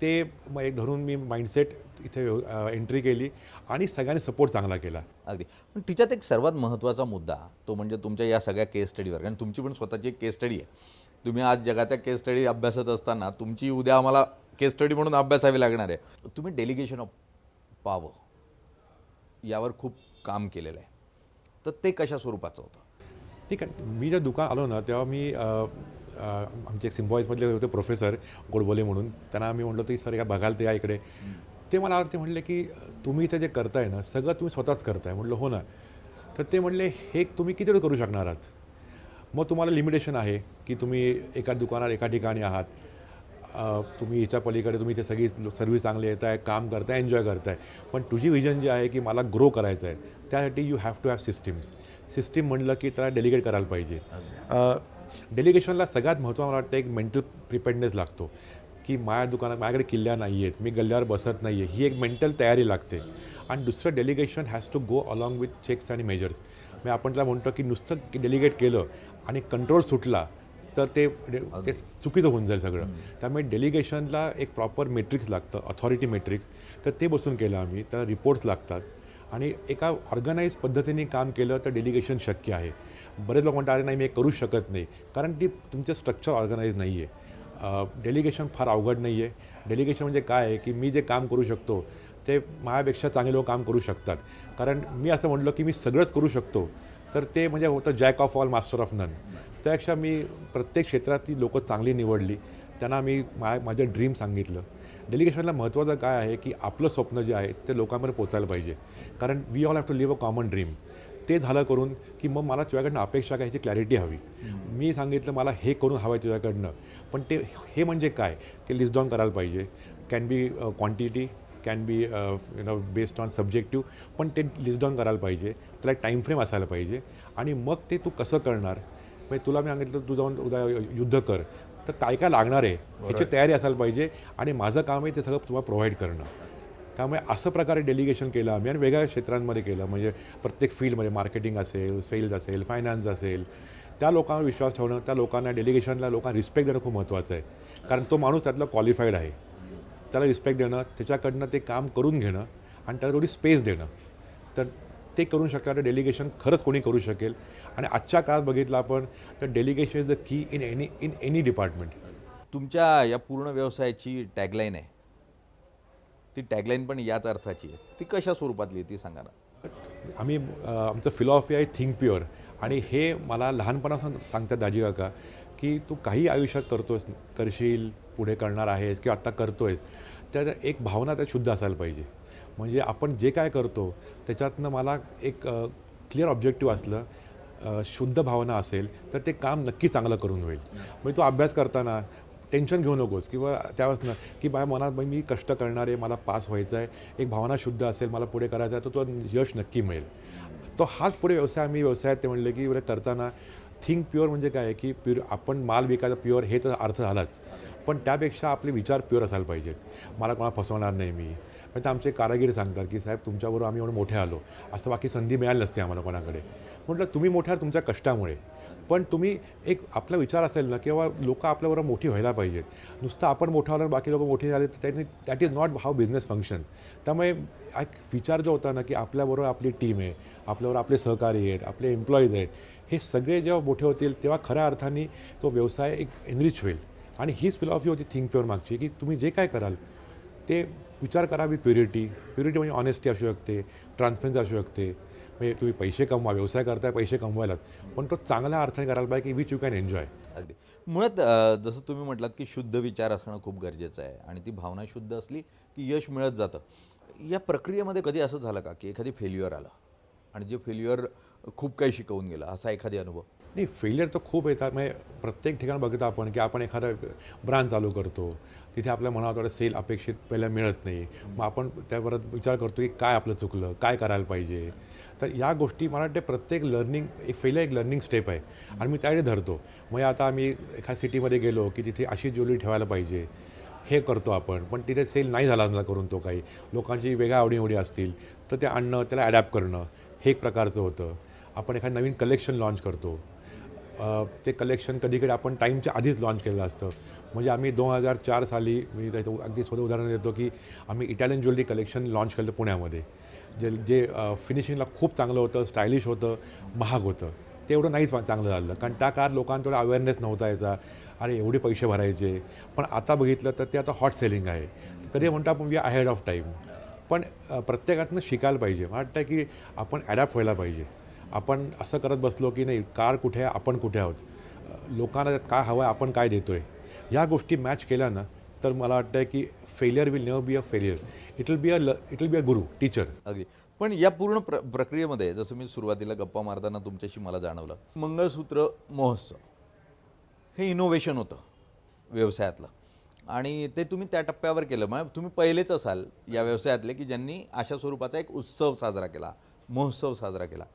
Speaker 2: ते मग एक धरून मी माइंडसेट इथे एंट्री केली, आणि सगळ्यांनी सपोर्ट चांगला केला.
Speaker 1: अगदी. पण तिच्यात एक सर्वात महत्त्वाचा मुद्दा तो म्हणजे तुमच्या या सगळ्या केस स्टडीवर, कारण तुमची पण स्वतःची एक केस स्टडी आहे. तुम्ही आज जगाच्या केस स्टडी अभ्यासत असताना तुमची उद्या आम्हाला केस स्टडी म्हणून अभ्यासावी लागणार आहे. तुम्ही डेलिगेशन ऑफ पॉवर यावर खूप काम केलेलं आहे, तर ते कशा स्वरूपाचं होतं?
Speaker 2: ठीक आहे. मी ज्या दुकान आलो ना तेव्हा मी आमचे एक सिम्बॉईजमधले होते प्रोफेसर गोडबोले म्हणून, त्यांना मी म्हटलं की सर या बघाल ते या इकडे. ते मला ते म्हटले की तुम्ही इथे जे करताय ना सगळं तुम्ही स्वतःच करताय. म्हटलं हो ना. तर ते म्हटले हे तुम्ही किती वेळ करू शकणार आहात, मग तुम्हाला लिमिटेशन आहे की तुम्ही एका दुकानात एका ठिकाणी आहात, तुम्ही ह्याच्या पलीकडे तुम्ही इथे सगळी सर्व्हिस चांगली येत आहे, काम करताय, एन्जॉय करताय. पण तुझी विजन जी आहे की मला ग्रो करायचं आहे, त्यासाठी you have to have systems. System म्हटलं की त्याला डेलिगेट करायला पाहिजे. डेलिगेशनला सगळ्यात महत्त्व मला वाटतं एक मेंटल प्रिपेअर्डनेस लागतो, की माझ्या दुकानात माझ्याकडे किल्ल्या नाही आहेत, मी गल्ल्यावर बसत नाही आहे, ही एक मेंटल तयारी लागते. आणि दुसरं delegation has to go along with checks आणि मेजर्स. म्हणजे आपण त्याला म्हणतो की नुसतं डेलिगेट केलं आणि कंट्रोल सुटला तर ते चुकीचं होऊन जाईल सगळं. त्यामुळे डेलिगेशनला एक प्रॉपर मेट्रिक्स लागतं, ऑथॉरिटी मेट्रिक्स. तर ते बसून केलं आम्ही. त्याला रिपोर्ट्स लागतात, आणि एका ऑर्गनाईज पद्धतीने काम केलं तर डेलिगेशन शक्य आहे. बरेच लोक म्हणतात अरे नाही मी हे करू शकत नाही, कारण ती तुमचं स्ट्रक्चर ऑर्गनाईज नाही आहे. डेलिगेशन फार अवघड नाही आहे. डेलिगेशन म्हणजे काय आहे की मी जे काम करू शकतो ते माझ्यापेक्षा चांगले लोक काम करू शकतात. कारण मी असं म्हटलं की मी सगळंच करू शकतो तर ते म्हणजे होतं jack of all master of none. त्यापेक्षा मी प्रत्येक क्षेत्रातली लोकं चांगली निवडली, त्यांना मी माझं ड्रीम सांगितलं. डेलिगेशनला महत्त्वाचं काय आहे की आपलं स्वप्न जे आहे ते लोकांपर्यंत पोचायला पाहिजे, कारण we all have to live a common dream. ते झालं करून की मग मला तुझ्याकडनं अपेक्षा काय ह्याची क्लॅरिटी हवी. मी सांगितलं मला हे करून हवं आहे तुझ्याकडनं, पण ते हे म्हणजे काय ते लिस्ट डाऊन करायला पाहिजे. Can be quantity, can be based on subjective, पण ते लिस्ट डाऊन करायला पाहिजे. त्याला एक टाईम फ्रेम असायला पाहिजे आणि मग ते तू कसं करणार. म्हणजे तुला मी सांगितलं तू जाऊन उद्या युद्ध कर, तर काय काय लागणार आहे ह्याची तयारी असायला पाहिजे आणि माझं काम आहे ते सगळं तुम्हाला प्रोव्हाइड करणं. त्यामुळे असं प्रकारे डेलिगेशन केलं आम्ही आणि वेगळ्या क्षेत्रांमध्ये केलं. म्हणजे प्रत्येक फील्डमध्ये मार्केटिंग असेल, सेल्स असेल, फायनान्स असेल, त्या लोकांवर विश्वास ठेवणं, त्या लोकांना डेलिगेशनला लोकांना रिस्पेक्ट देणं खूप महत्त्वाचं आहे. कारण तो माणूस त्यातला क्वालिफाईड आहे, त्याला रिस्पेक्ट देणं, त्याच्याकडनं ते काम करून घेणं आणि त्याला थोडी स्पेस देणं. तर ते करू शकणारं डेलिगेशन खरंच कोणी करू शकेल. आणि आजच्या काळात बघितलं आपण तर delegation is the key in any department.
Speaker 1: तुमच्या या पूर्ण व्यवसायाची टॅगलाईन आहे, ती टॅगलाईन पण याच अर्थाची आहे. ती कशा स्वरूपातली ती सांगा ना.
Speaker 2: आम्ही आमचं फिलॉसॉफी आहे थिंक प्युअर. आणि हे मला लहानपणापासून सांगतात दाजी काका की तू काही आयुष्यात करतोस, करशील, पुढे करणार आहेस किंवा आत्ता करतोय, तर एक भावना त्यात शुद्ध असायला पाहिजे. म्हणजे आपण जे काय करतो त्याच्यातनं मला एक क्लिअर ऑब्जेक्टिव्ह असलं, शुद्ध भावना असेल तर ते काम नक्की चांगलं करून होईल. म्हणजे तू अभ्यास करताना टेन्शन घेऊ नकोस किंवा त्यावेळेस की माझ्या मनात मी कष्ट करणार आहे, मला पास व्हायचं आहे, एक भावना शुद्ध असेल, मला पुढे करायचं आहे, तर तो यश नक्की मिळेल. तो हाच पुढे व्यवसाय आम्ही व्यवसायात ते म्हणले की करताना थिंक प्युअर म्हणजे काय की आपण माल विकायचा प्युअर हे तर अर्थ झालाच, पण त्यापेक्षा आपले विचार प्युअर असायला पाहिजेत. मला कोणाला फसवणार नाही मी. म्हणजे आमचे कारागीर सांगतात की साहेब तुमच्याबरोबर आम्ही एवढं मोठे आलो, असं बाकी संधी मिळाली नसते आम्हाला कोणाकडे. म्हटलं तुम्ही मोठे आहात तुमच्या कष्टामुळे, पण तुम्ही एक आपला विचार असेल ना किंवा लोक आपल्याबरोबर मोठी व्हायला पाहिजेत. नुसतं आपण मोठं आलं बाकी लोक मोठे झाले तर त्यांनी that is not how business function. त्यामुळे एक विचार जो होता ना की आपल्याबरोबर आपली टीम आहे, आपल्याबरोबर आपले सहकारी आहेत, आपले एम्प्लॉईज आहेत, हे सगळे जेव्हा मोठे होतील तेव्हा खऱ्या अर्थाने तो व्यवसाय एक एनरिच होईल. आणि हीच फिलॉसॉफी होती थिंक प्युअर मागची की तुम्ही जे काय कराल ते विचार करा विथ प्युरिटी. प्युरिटी म्हणजे ऑनेस्टी असू शकते, ट्रान्सपरन्सी असू शकते. म्हणजे तुम्ही पैसे कमवा, व्यवसाय करताय पैसे कमवायलात, पण तो चांगल्या अर्थाने करायला पाहिजे की विच यू कॅन एन्जॉय.
Speaker 1: अगदी मुळात जसं तुम्ही म्हटलात की शुद्ध विचार असणं खूप गरजेचं आहे आणि ती भावना शुद्ध असली की यश मिळत जातं. या प्रक्रियेमध्ये कधी असं झालं का की एखादी फेल्युअर आलं आणि जे फेल्युअर खूप काही शिकवून गेलं, असा एखादी अनुभव?
Speaker 2: नाही, फेलियर तर खूप येतात. म्हणजे प्रत्येक ठिकाणी बघतो आपण की आपण एखादा ब्रांच चालू करतो, तिथे आपल्या मनात थोडं सेल अपेक्षित पहिला मिळत नाही, मग आपण त्यावर विचार करतो की काय आपलं चुकलं, काय करायला पाहिजे. तर या गोष्टी मला वाटते प्रत्येक लर्निंग एक फेलियर एक लर्निंग स्टेप आहे आणि मी त्याकडे धरतो. म्हणजे आता आम्ही एका सिटीमध्ये गेलो की तिथे अशी ज्वेलरी ठेवायला पाहिजे, हे करतो आपण, पण तिथे सेल नाही झाला मला करून तो काही लोकांची वेगळ्या आवडीनिवडी असतील तर ते आणणं, त्याला ॲडॅप्ट करणं हे एक प्रकारचं होतं. आपण एखादं नवीन कलेक्शन लॉन्च करतो, ते कलेक्शन कधीकधी आपण टाईमच्या आधीच लॉन्च केलेलं असतं. म्हणजे आम्ही 2004 साली मी त्याचं अगदी स्वतः उदाहरण देतो की आम्ही इटालियन ज्वेलरी कलेक्शन लॉन्च केलं पुण्यामध्ये, जे फिनिशिंगला खूप चांगलं होतं, स्टायलिश होतं, महाग होतं. ते एवढं नाहीच चांगलं झालं, कारण त्या काळात लोकांकडे अवेअरनेस नव्हता याचा, अरे एवढे पैसे भरायचे. पण आता बघितलं तर ते आता हॉट सेलिंग आहे. कधी म्हणतो आपण we are ahead of time. पण प्रत्येकातनं शिकायला पाहिजे. मला वाटतं की आपण ॲडॅप्ट व्हायला पाहिजे. आपण असं करत बसलो की नाही कार कुठे आहे, आपण कुठे आहोत, लोकांना काय हवं आहे, आपण काय देतो आहे, ह्या गोष्टी मॅच केल्या ना तर मला वाटतं की failure will never be a failure. It will be a Guru, teacher.
Speaker 1: अगदी. पण या पूर्ण प्रक्रियेमध्ये जसं मी सुरुवातीला गप्पा मारताना तुमच्याशी मला जाणवलं, मंगळसूत्र महोत्सव हे इनोव्हेशन होतं व्यवसायातलं आणि ते तुम्ही त्या टप्प्यावर केलं. मग तुम्ही पहिलेच असाल या व्यवसायातले की ज्यांनी अशा स्वरूपाचा एक उत्सव साजरा केला, महोत्सव साजरा केला.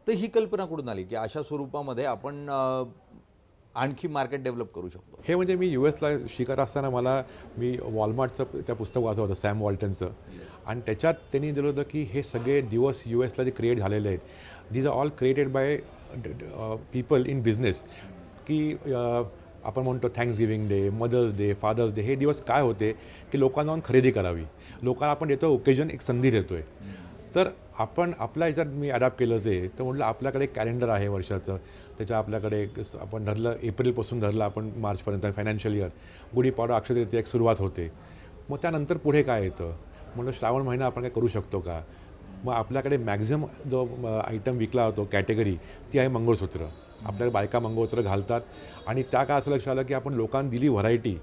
Speaker 1: तर ही कल्पना कुठून आली की अशा स्वरूपामध्ये आपण आणखी मार्केट डेव्हलप करू शकतो?
Speaker 2: हे म्हणजे मी US ला शिकत असताना मी वॉलमार्टचं त्या पुस्तक वाचलं होतं सॅम वॉल्टनचं, आणि त्याच्यात त्यांनी दिलं होतं की हे सगळे दिवस US ला जे क्रिएट झालेले आहेत, these are all created by people in business. की आपण म्हणतो Thanksgiving Day, Mother's Day, Father's Day, हे दिवस काय होते की लोकांना जाऊन खरेदी करावी. लोकांना आपण देतो ओकेजन, एक संधी देतो आहे. तर आपण आपल्या ह्याच्यात मी अडॅप्ट केलं ते तर म्हटलं आपल्याकडे एक कॅलेंडर आहे वर्षाचं. त्याच्या आपल्याकडे आपण धरलं एप्रिलपासून धरलं आपण मार्चपर्यंत फायनान्शियल इयर. गुढीपाडवा अक्षय तृतीया एक सुरुवात होते. मग त्यानंतर पुढे काय येतं. म्हणलं श्रावण महिना आपण काय करू शकतो का. मग आपल्याकडे मॅक्झिमम जो आयटम विकला होतो कॅटेगरी ती आहे मंगळसूत्र. आपल्याकडे बायका मंगळसूत्र घालतात आणि त्या काय असं लक्षात आलं की आपण लोकांना दिली व्हरायटी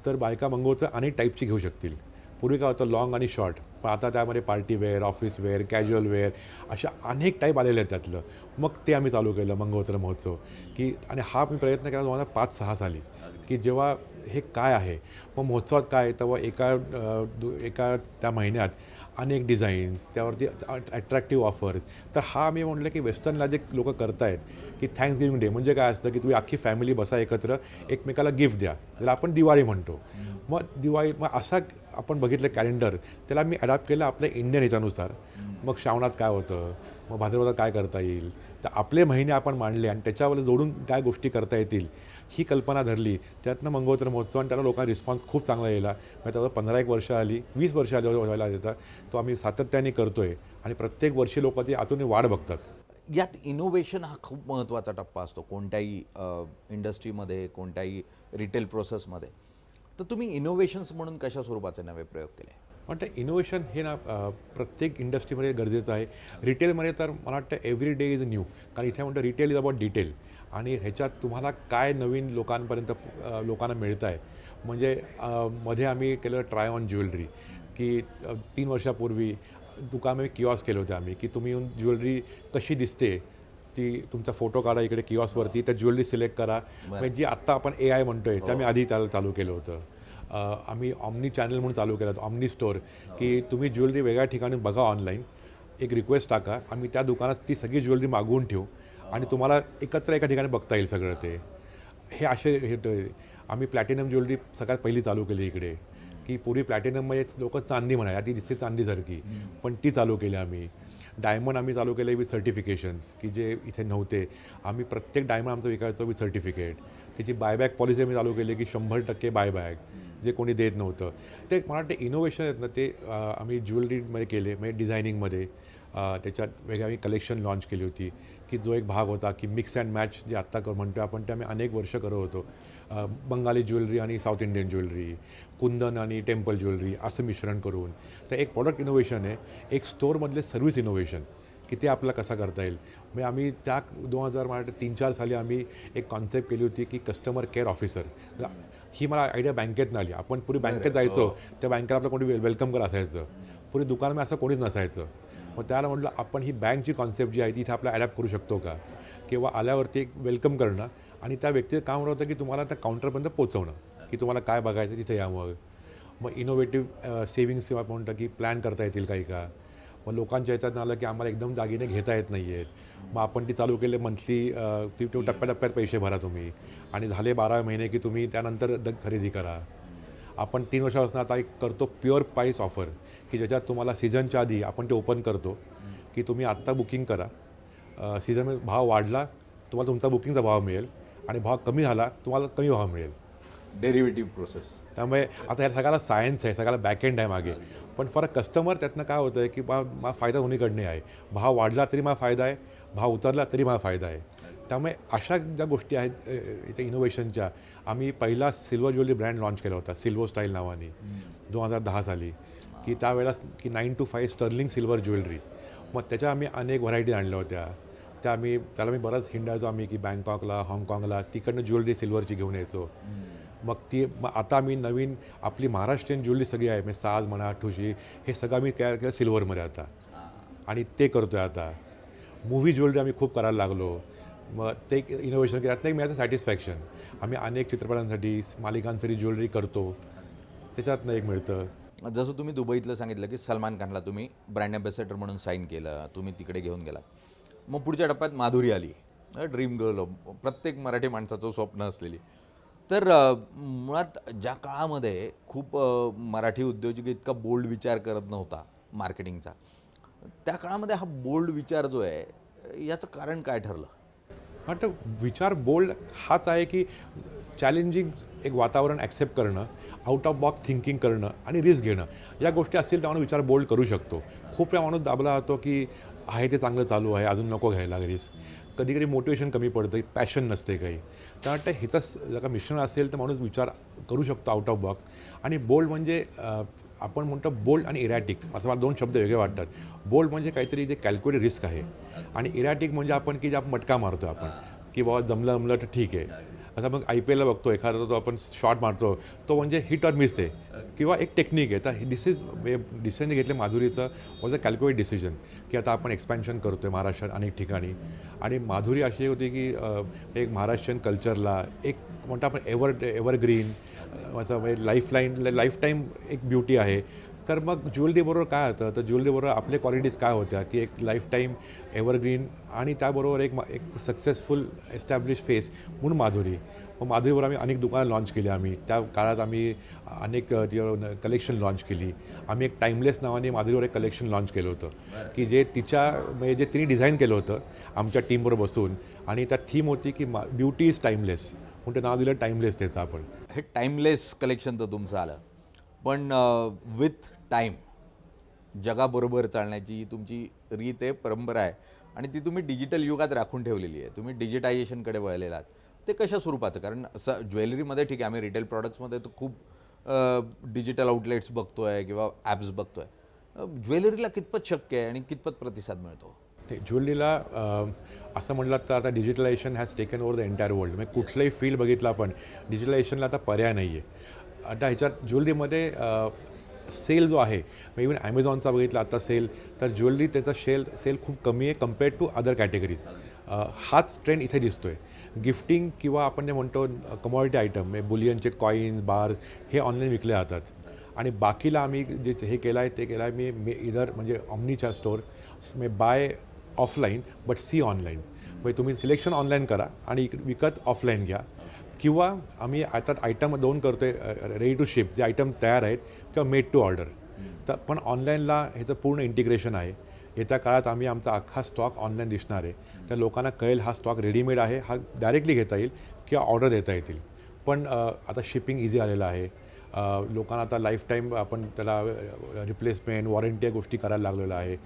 Speaker 2: तर बायका मंगळसूत्र अनेक टाईपची घेऊ शकतील. पूर्वी काय होतं लॉंग आणि शॉर्ट, पण आता त्यामध्ये party wear, office wear, casual wear अशा अनेक टाईप आलेले आहेत त्यातलं. मग ते आम्ही चालू केलं मंगळसूत्र महोत्सव की आणि हा मी प्रयत्न केला 2005-06 साली की जेव्हा हे काय आहे. मग महोत्सवात काय तेव्हा एका त्या महिन्यात अनेक डिझाईन्स त्यावरती अट्रॅक्टिव्ह ऑफर्स. तर हा मी म्हटलं की वेस्टर्नला जे लोक करतायत की थँक्सगिव्हिंग डे म्हणजे काय असतं की तुम्ही अख्खी फॅमिली बसा एकत्र एकमेकाला गिफ्ट द्या, ज्याला आपण दिवाळी म्हणतो. मग असा आपण बघितलं कॅलेंडर त्याला मी अडॅप्ट केलं आपल्या इंडियन ह्याच्यानुसार. मग श्रावणात काय होतं, मग भाद्रपदात काय करता येईल, तर आपले महिने आपण मांडले आणि त्याच्यावर जोडून काय गोष्टी करता येतील ही कल्पना धरली. त्यातनं मंगळसूत्र महोत्सव आणि त्याला लोकांना रिस्पॉन्स खूप चांगला यायला. मग त्यावर 15 वर्ष आली, 20 वर्ष आली व्हायला येतात. तो आम्ही सातत्याने करतोय आणि प्रत्येक वर्षी लोक ती आतून वाढ बघतात.
Speaker 1: यात इनोव्हेशन हा खूप महत्त्वाचा टप्पा असतो कोणत्याही इंडस्ट्रीमध्ये, कोणत्याही रिटेल प्रोसेसमध्ये. तर तुम्ही इनोव्हेशन्स म्हणून कशा स्वरूपाचे नवे प्रयोग केले.
Speaker 2: पण ते इनोव्हेशन हे ना प्रत्येक इंडस्ट्रीमध्ये गरजेचं आहे. रिटेलमध्ये तर मला वाटतं एव्हरी डे इज न्यू. कारण इथे म्हणतं रिटेल इज अबाउट डिटेल आणि ह्याच्यात तुम्हाला काय नवीन लोकांपर्यंत लोकांना मिळतं आहे. म्हणजे मध्ये आम्ही केलं ट्राय ऑन ज्वेलरी की 3 वर्षापूर्वी दुकानामध्ये किऑस्क केले होते आम्ही की तुम्ही येऊन ज्वेलरी कशी दिसते ती तुमचा फोटो काढा इकडे किऑस्कवरती, त्या ज्वेलरी सिलेक्ट करा. म्हणजे जी आत्ता आपण AI म्हणतोय ते आम्ही आधी त्याला चालू केलं होतं. आम्ही ऑमनी चॅनल म्हणून चालू केलं होतं, ऑमनी स्टोअर, की तुम्ही ज्वेलरी वेगळ्या ठिकाणी बघा ऑनलाईन, एक रिक्वेस्ट टाका, आम्ही त्या दुकानात ती सगळी ज्वेलरी मागवून ठेवू आणि तुम्हाला एकत्र एका ठिकाणी बघता येईल सगळं ते. हे असे आम्ही प्लॅटिनम ज्वेलरी सगळ्यात पहिली चालू केली इकडे की पूर्वी प्लॅटिनममध्ये लोक चांदी म्हणाय ती दिसते चांदीसारखी, पण ती चालू केली आम्ही. डायमंड आम्ही चालू केले विथ सर्टिफिकेशन्स की जे इथे नव्हते. आम्ही प्रत्येक डायमंड आमचं विकायचं विथ सर्टिफिकेट. त्याची बायबॅक पॉलिसी आम्ही चालू केली की 100% बायबॅक जे कोणी देत नव्हतं. ते मला वाटतं इनोव्हेशन आहेत ना ते आम्ही ज्वेलरीमध्ये केले. म्हणजे डिझायनिंगमध्ये त्याच्यात वेगळी आम्ही कलेक्शन लॉन्च केली होती की जो एक भाग होता की मिक्स अँड मॅच जे आत्ता म्हणतो आपण ते आम्ही अनेक वर्ष करत होतो. बंगाली ज्वेलरी आणि साऊथ इंडियन ज्वेलरी, कुंदन आणि टेम्पल ज्वेलरी असं मिश्रण करून. तर एक प्रॉडक्ट इनोव्हेशन आहे, एक स्टोअरमधले सर्व्हिस इनोव्हेशन की ते आपल्याला कसा करता येईल. म्हणजे आम्ही त्या 2003-04 साली आम्ही एक कॉन्सेप्ट केली होती की कस्टमर केअर ऑफिसर. ही मला आयडिया बँकेतनं आली. आपण पूर्वी बँकेत जायचो, त्या बँकेला आपलं कोणी वेलकम कर असायचं. पूर्वी दुकानामध्ये असं कोणीच नसायचं. मग त्याला म्हटलं आपण ही बँकची कॉन्सेप्ट जी आहे ती इथे आपल्याला अडॅप्ट करू शकतो का. किंवा आल्यावरती एक वेलकम करणं आणि त्या व्यक्तीचं काम होतं की तुम्हाला त्या काउंटरपर्यंत पोहोचवणं की तुम्हाला काय बघायचं तिथे या. मग इनोव्हेटिव्ह सेव्हिंग्स किंवा म्हणतं की प्लॅन करता येतील काही का. मग लोकांच्या ह्याच्यात आलं की आम्हाला एकदम दागिने घेता येत नाही आहेत. मग आपण ती चालू केले मंथली ती टप्प्याटप्प्यात पैसे भरा तुम्ही आणि झाले 12 महिने की तुम्ही त्यानंतर खरेदी करा. आपण 3 वर्षापासून आता एक करतो प्युअर प्राईस ऑफर की ज्याच्यात तुम्हाला सीझनच्या आधी आपण ते ओपन करतो की तुम्ही आत्ता बुकिंग करा. सीझनमध्ये भाव वाढला तुम्हाला तुमचा बुकिंगचा भाव मिळेल आणि भाव कमी झाला तुम्हाला कमी भाव मिळेल.
Speaker 1: Derivative process.
Speaker 2: त्यामुळे आता या सगळ्याला सायन्स आहे, सगळ्याला बॅकएंड आहे मागे. पण फरक कस्टमर त्यातनं काय होतं आहे की मला फायदा दोन्हीकडने आहे. भाव वाढला तरी मला फायदा आहे, भाव उतरला तरी मला फायदा आहे. त्यामुळे अशा ज्या गोष्टी आहेत इथे इनोव्हेशनच्या. आम्ही पहिला सिल्वर ज्वेलरी ब्रँड लॉन्च केला होता सिल्वर स्टाईल नावाने 2010 साली की त्यावेळेला की 9 to 5 स्टर्लिंग सिल्वर ज्वेलरी. मग त्याच्या आम्ही अनेक व्हरायटी आणल्या होत्या. त्याला मी बराच हिंडायचो आम्ही की बँकॉकला, हाँगकाँगला तिकडनं ज्वेलरी सिल्वरची घेऊन यायचो. मग आता आम्ही नवीन आपली महाराष्ट्रीयन ज्वेलरी सगळी आहे म्हणजे साज म्हणा, ठुशी, हे सगळं आम्ही तयार केलं सिल्वरमध्ये आता आणि ते करतो आहे आता. मूव्ही ज्वेलरी आम्ही खूप करायला लागलो. मग ते एक इनोव्हेशन केलं त्यातनं एक मिळालं सॅटिस्फॅक्शन. आम्ही अनेक चित्रपटांसाठी मालिकांसाठी ज्वेलरी करतो त्याच्यातनं एक मिळतं.
Speaker 1: जसं तुम्ही दुबईतलं सांगितलं की सलमान खानला तुम्ही ब्रँड ॲम्बॅसेडर म्हणून साईन केलं, तुम्ही तिकडे घेऊन गेला. मग पुढच्या टप्प्यात माधुरी आली, ड्रीम गर्ल, प्रत्येक मराठी माणसाचं स्वप्न असलेली. तर मुळात ज्या काळामध्ये खूप मराठी उद्योजक इतका बोल्ड विचार करत नव्हता मार्केटिंगचा, त्या काळामध्ये हा बोल्ड विचार जो आहे याचं कारण काय ठरलं.
Speaker 2: वाटतं विचार बोल्ड हाच आहे की चॅलेंजिंग एक वातावरण ॲक्सेप्ट करणं, आउट ऑफ बॉक्स थिंकिंग करणं आणि रिस्क घेणं, या गोष्टी असतील तर माणूस विचार बोल्ड करू शकतो. खूप वेळा माणूस दाबला जातो की आहे ते चांगलं चालू आहे, अजून नको घ्यायला रिस्क. कधी कधी मोटिवेशन कमी पडतं, पॅशन नसते काही. तर वाटतं ह्याचं जर का मिश्रण असेल तर माणूस विचार करू शकतो आउट ऑफ बॉक्स. आणि बोल्ड म्हणजे आपण म्हणतो बोल्ड आणि इरॅटिक असं मला दोन शब्द वेगळे वाटतात. बोल्ड म्हणजे काहीतरी जे कॅल्क्युलेटेड रिस्क आहे आणि इरॅटिक म्हणजे आपण की जे आपण मटका मारतो आपण की बाबा जमलं तर ठीक आहे. आता मग IPLला बघतो एखादा तो आपण शॉट मारतो तो म्हणजे हिट ऑर मिस आहे किंवा एक टेक्निक आहे. तर दिस इज डिसिजन घेतले माधुरीचं वॉज अ कॅल्क्युलेट डिसिजन की आता आपण एक्सपॅन्शन करतो आहे महाराष्ट्रात अनेक ठिकाणी. आणि माधुरी अशी होती की एक महाराष्ट्रीयन कल्चरला एक म्हणतो आपण एव्हरग्रीन असं म्हणजे लाईफ टाईम एक ब्युटी आहे. तर मग ज्वेलरीबरोबर काय होतं, तर ज्वेलरीबरोबर आपले क्वालिटीज काय होत्या की एक लाईफ टाईम एव्हरग्रीन आणि त्याबरोबर एक सक्सेसफुल एस्टॅब्लिश फेस म्हणून माधुरी. मग माधुरीवर आम्ही अनेक दुकानं लॉन्च केली. आम्ही त्या काळात आम्ही अनेक कलेक्शन लॉन्च केली. आम्ही एक टाईमलेस नावाने माधुरीवर एक कलेक्शन लॉन्च केलं होतं की जे तिच्या म्हणजे जे तिने डिझाईन केलं होतं आमच्या टीमबरोबर बसून. आणि त्या थीम होती की ब्युटी इज टाईमलेस म्हणून ते नाव दिलं टाईमलेस त्याचं आपण.
Speaker 1: हे टाईमलेस कलेक्शन तर तुमचं आलं, पण विथ टाईम जगाबरोबर चालण्याची तुमची रीत आहे, परंपरा आहे आणि ती तुम्ही डिजिटल युगात राखून ठेवलेली आहे. तुम्ही डिजिटायझेशनकडे वळलेला आहात. ते कशा स्वरूपाचं? कारण ज्वेलरीमध्ये ठीक आहे, आम्ही रिटेल प्रॉडक्ट्समध्ये तर खूप डिजिटल आउटलेट्स बघतो आहे किंवा ॲप्स बघतो आहे. ज्वेलरीला कितपत शक्य आहे आणि कितपत प्रतिसाद मिळतो?
Speaker 2: ज्वेलरीला असं म्हटलं तर आता digitalisation has taken over the entire world. म्हणजे कुठलंही फील्ड बघितलं आपण डिजिटलायझेशनला आता पर्याय नाही आहे. आता ह्याच्यात ज्वेलरीमध्ये सेल जो आहे इवन ॲमेझॉनचा बघितला आता सेल, तर ज्वेलरी त्याचा सेल खूप कमी आहे कम्पेअर्ड टू अदर कॅटेगरीज. हाच ट्रेंड इथे दिसतो आहे. गिफ्टिंग किंवा आपण जे म्हणतो कमॉडिटी आयटम म्हणजे बुलियनचे कॉईन्स बार्स हे ऑनलाईन विकले जातात. आणि बाकीला आम्ही जे हे केलं आहे ते केलं आहे मी इधर म्हणजे ऑमनीच्या स्टोर मे buy offline but see online. म्हणजे तुम्ही सिलेक्शन ऑनलाईन करा आणि विकत ऑफलाईन घ्या. किंवा आम्ही आता आयटम दोन करतो आहे, रेडी टू शिप जे आयटम तयार आहेत किंवा मेड टू ऑर्डर. तर पण ऑनलाईनला ह्याचं पूर्ण इंटिग्रेशन आहे. येत्या काळात आम्ही आमचा अख्खा स्टॉक ऑनलाईन दिसणार आहे. तर लोकांना कळेल हा स्टॉक रेडीमेड आहे, हा डायरेक्टली घेता येईल किंवा ऑर्डर देता येतील. पण आता शिपिंग इझी आलेलं आहे. लोकांना आता लाईफ टाईम आपण त्याला रिप्लेसमेंट वॉरंटी या गोष्टी करायला लागलेलं आहे.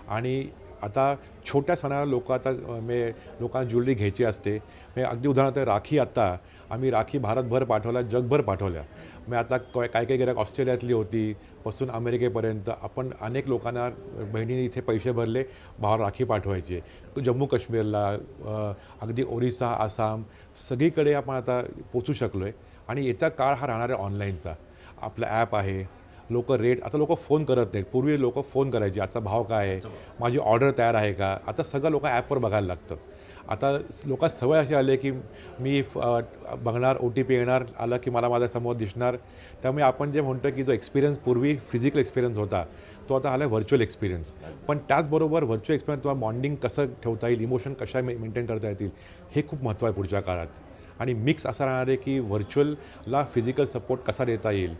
Speaker 2: आणि आता छोट्या सणाला लोकांना ज्वेलरी घ्यायची असते. अगदी उदाहरणार्थ राखी, आत्ता आम्ही राखी भारतभर पाठवल्या, जगभर पाठवल्या. आता काही गिराईक ऑस्ट्रेलियातली होती पासून अमेरिकेपर्यंत आपण अनेक लोकांना बहिणीने इथे पैसे भरले, भाव राखी पाठवायचे. जम्मू काश्मीरला, अगदी ओरिसा, आसाम सगळीकडे आपण आता पोचू शकलो आहे. आणि येत्या काळ हा राहणार आहे ऑनलाईनचा. आपलं ॲप आहे. आता लोक फोन करत नाहीत. पूर्वी लोक फोन करायचे, आता भाव काय आहे, माझी ऑर्डर तयार आहे का. आता सगळं लोक ॲपवर बघायला लागतं. आता लोकांना सवय अशी आली की मी बघणार, OTP येणार, आलं की मला माझ्या समोर दिसणार. त्यामुळे आपण जे म्हणतो की जो एक्सपिरियन्स पूर्वी फिजिकल एक्सपिरियन्स होता तो आता आला व्हर्च्युअल एक्सपिरियन्स. पण त्याचबरोबर व्हर्च्युअल एक्सपिरियन्स किंवा बॉन्डिंग कसं ठेवता येईल, इमोशन कशा मेंटेन करता येतील हे खूप महत्त्व आहे पुढच्या काळात. आणि मिक्स असा राहणार आहे की व्हर्च्युअलला फिजिकल सपोर्ट कसा देता येईल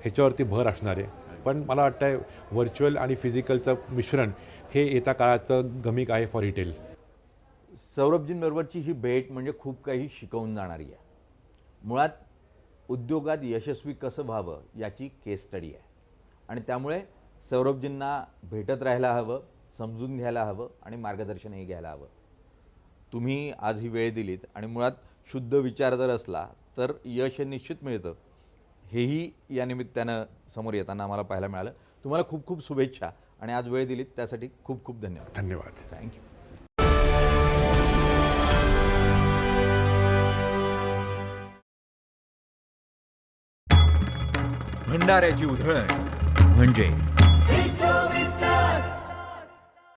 Speaker 2: ह्याच्यावरती भर असणार आहे. पण मला वाटतं आहे व्हर्च्युअल आणि फिजिकलचं मिश्रण हे येत्या काळाचं गमिक आहे फॉर रिटेल.
Speaker 1: सौरभजींबरोबरची ही भेट म्हणजे खूप काही शिकवून जाणारी आहे. मुळात उद्योगात यशस्वी कसं व्हावं याची केस स्टडी आहे. आणि त्यामुळे सौरभजींना भेटत राहायला हवं, समजून घ्यायला हवं आणि मार्गदर्शनही घ्यायला हवं. तुम्ही आज ही वेळ दिलीत आणि मुळात शुद्ध विचार जर असला तर यश हे निश्चित मिळतं, हेही या निमित्तानं समोर येताना आम्हाला पाहायला मिळालं. तुम्हाला खूप खूप शुभेच्छा आणि आज वेळ दिलीत त्यासाठी खूप खूप धन्यवाद.
Speaker 2: धन्यवाद.
Speaker 1: थँक्यू. भंडाऱ्याची उधळण म्हणजे